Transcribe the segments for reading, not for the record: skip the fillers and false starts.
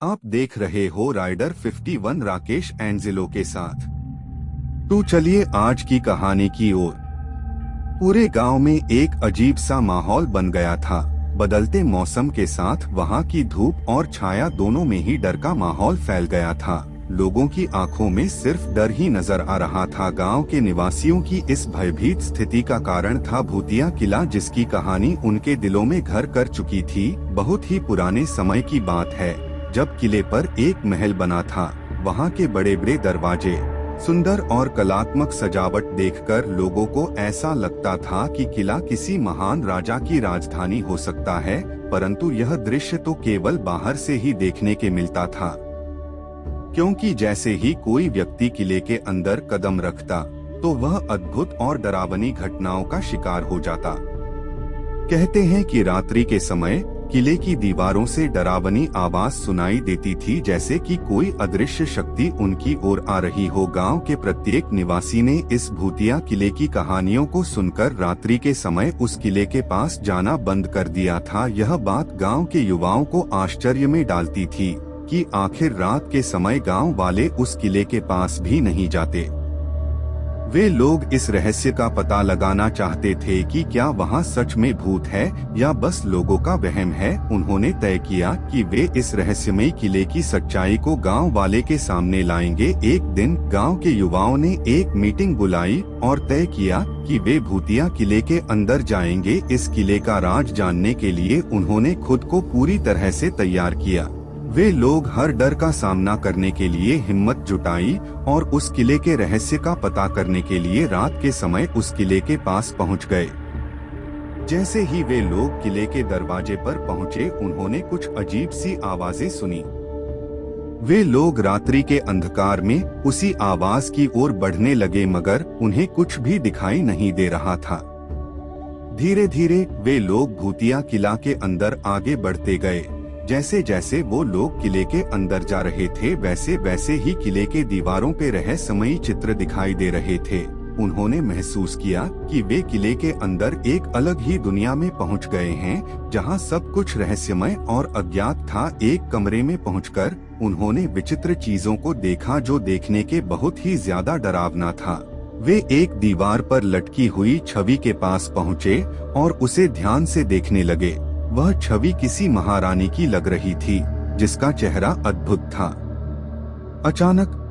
आप देख रहे हो राइडर 51 राकेश एंजेलो के साथ। तो चलिए आज की कहानी की ओर। पूरे गांव में एक अजीब सा माहौल बन गया था। बदलते मौसम के साथ वहां की धूप और छाया दोनों में ही डर का माहौल फैल गया था। लोगों की आंखों में सिर्फ डर ही नजर आ रहा था। गांव के निवासियों की इस भयभीत स्थिति का कारण था भूतिया किला, जिसकी कहानी उनके दिलों में घर कर चुकी थी। बहुत ही पुराने समय की बात है, जब किले पर एक महल बना था। वहाँ के बड़े बड़े दरवाजे, सुंदर और कलात्मक सजावट देखकर लोगों को ऐसा लगता था कि किला किसी महान राजा की राजधानी हो सकता है। परंतु यह दृश्य तो केवल बाहर से ही देखने के मिलता था, क्योंकि जैसे ही कोई व्यक्ति किले के अंदर कदम रखता तो वह अद्भुत और डरावनी घटनाओं का शिकार हो जाता। कहते हैं कि रात्रि के समय किले की दीवारों से डरावनी आवाज सुनाई देती थी, जैसे कि कोई अदृश्य शक्ति उनकी ओर आ रही हो। गांव के प्रत्येक निवासी ने इस भूतिया किले की कहानियों को सुनकर रात्रि के समय उस किले के पास जाना बंद कर दिया था। यह बात गांव के युवाओं को आश्चर्य में डालती थी कि आखिर रात के समय गांव वाले उस किले के पास भी नहीं जाते। वे लोग इस रहस्य का पता लगाना चाहते थे कि क्या वहां सच में भूत है या बस लोगों का वहम है। उन्होंने तय किया कि वे इस रहस्यमयी किले की सच्चाई को गांव वाले के सामने लाएंगे। एक दिन गांव के युवाओं ने एक मीटिंग बुलाई और तय किया कि वे भूतिया किले के अंदर जाएंगे। इस किले का राज जानने के लिए उन्होंने खुद को पूरी तरह से तैयार किया। वे लोग हर डर का सामना करने के लिए हिम्मत जुटाई और उस किले के रहस्य का पता करने के लिए रात के समय उस किले के पास पहुंच गए। जैसे ही वे लोग किले के दरवाजे पर पहुंचे, उन्होंने कुछ अजीब सी आवाजें सुनी। वे लोग रात्रि के अंधकार में उसी आवाज की ओर बढ़ने लगे, मगर उन्हें कुछ भी दिखाई नहीं दे रहा था। धीरे धीरे वे लोग भूतिया किला के अंदर आगे बढ़ते गए। जैसे जैसे वो लोग किले के अंदर जा रहे थे, वैसे वैसे ही किले के दीवारों पे रहस्यमयी चित्र दिखाई दे रहे थे। उन्होंने महसूस किया कि वे किले के अंदर एक अलग ही दुनिया में पहुंच गए हैं, जहां सब कुछ रहस्यमय और अज्ञात था। एक कमरे में पहुंचकर उन्होंने विचित्र चीजों को देखा, जो देखने के बहुत ही ज्यादा डरावना था। वे एक दीवार पर लटकी हुई छवि के पास पहुँचे और उसे ध्यान से देखने लगे। वह छवि किसी महारानी की लग रही थी, जिसका चेहरा अद्भुत था। अचानक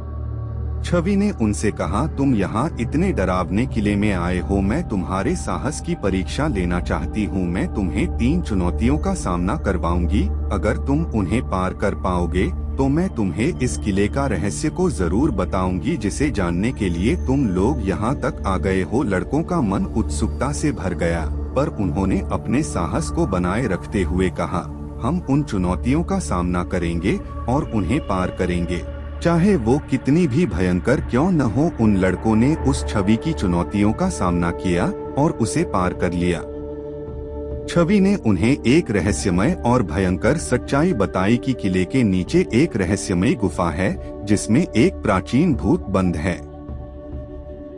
छवि ने उनसे कहा, तुम यहाँ इतने डरावने किले में आए हो, मैं तुम्हारे साहस की परीक्षा लेना चाहती हूँ। मैं तुम्हें 3 चुनौतियों का सामना करवाऊंगी। अगर तुम उन्हें पार कर पाओगे तो मैं तुम्हें इस किले का रहस्य को जरूर बताऊंगी, जिसे जानने के लिए तुम लोग यहाँ तक आ गए हो। लड़कों का मन उत्सुकता से भर गया, पर उन्होंने अपने साहस को बनाए रखते हुए कहा, हम उन चुनौतियों का सामना करेंगे और उन्हें पार करेंगे, चाहे वो कितनी भी भयंकर क्यों न हो। उन लड़कों ने उस छवि की चुनौतियों का सामना किया और उसे पार कर लिया। छवि ने उन्हें एक रहस्यमय और भयंकर सच्चाई बताई कि किले के नीचे एक रहस्यमयी गुफा है, जिसमें एक प्राचीन भूत बंद है।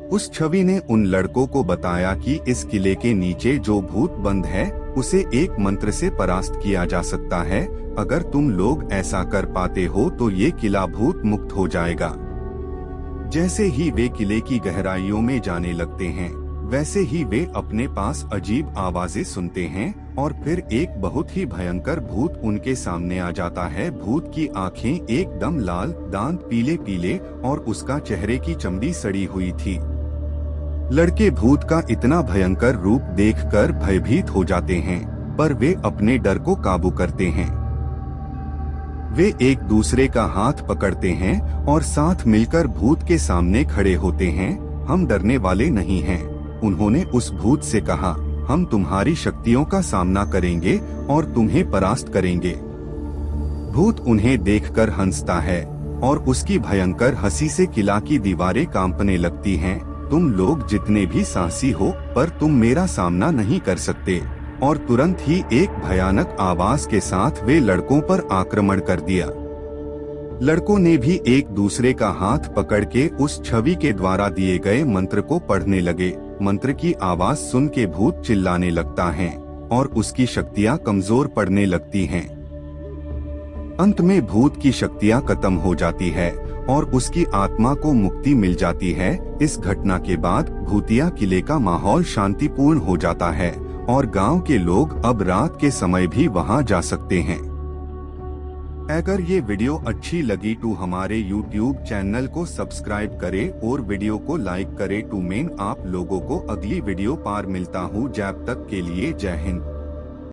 उस छवि ने उन लड़कों को बताया कि इस किले के नीचे जो भूत बंद है, उसे एक मंत्र से परास्त किया जा सकता है। अगर तुम लोग ऐसा कर पाते हो तो ये किला भूत मुक्त हो जाएगा। जैसे ही वे किले की गहराइयों में जाने लगते हैं, वैसे ही वे अपने पास अजीब आवाजें सुनते हैं और फिर एक बहुत ही भयंकर भूत उनके सामने आ जाता है। भूत की आंखें एकदम लाल, दांत पीले पीले और उसका चेहरे की चमड़ी सड़ी हुई थी। लड़के भूत का इतना भयंकर रूप देखकर भयभीत हो जाते हैं, पर वे अपने डर को काबू करते हैं। वे एक दूसरे का हाथ पकड़ते हैं और साथ मिलकर भूत के सामने खड़े होते हैं। हम डरने वाले नहीं हैं, उन्होंने उस भूत से कहा। हम तुम्हारी शक्तियों का सामना करेंगे और तुम्हें परास्त करेंगे। भूत उन्हें देखकर हंसता है और उसकी भयंकर हंसी से किला की दीवारें कांपने लगती हैं। तुम लोग जितने भी साहसी हो, पर तुम मेरा सामना नहीं कर सकते। और तुरंत ही एक भयानक आवाज के साथ वे लड़कों पर आक्रमण कर दिया। लड़कों ने भी एक दूसरे का हाथ पकड़ के उस छवि के द्वारा दिए गए मंत्र को पढ़ने लगे। मंत्र की आवाज सुन के भूत चिल्लाने लगता है और उसकी शक्तियां कमजोर पड़ने लगती हैं। अंत में भूत की शक्तियां खत्म हो जाती है और उसकी आत्मा को मुक्ति मिल जाती है। इस घटना के बाद भूतिया किले का माहौल शांतिपूर्ण हो जाता है और गांव के लोग अब रात के समय भी वहां जा सकते हैं। अगर ये वीडियो अच्छी लगी तो हमारे YouTube चैनल को सब्सक्राइब करें और वीडियो को लाइक करें। टू मेन आप लोगों को अगली वीडियो पार मिलता हूँ। जब तक के लिए जय हिंद।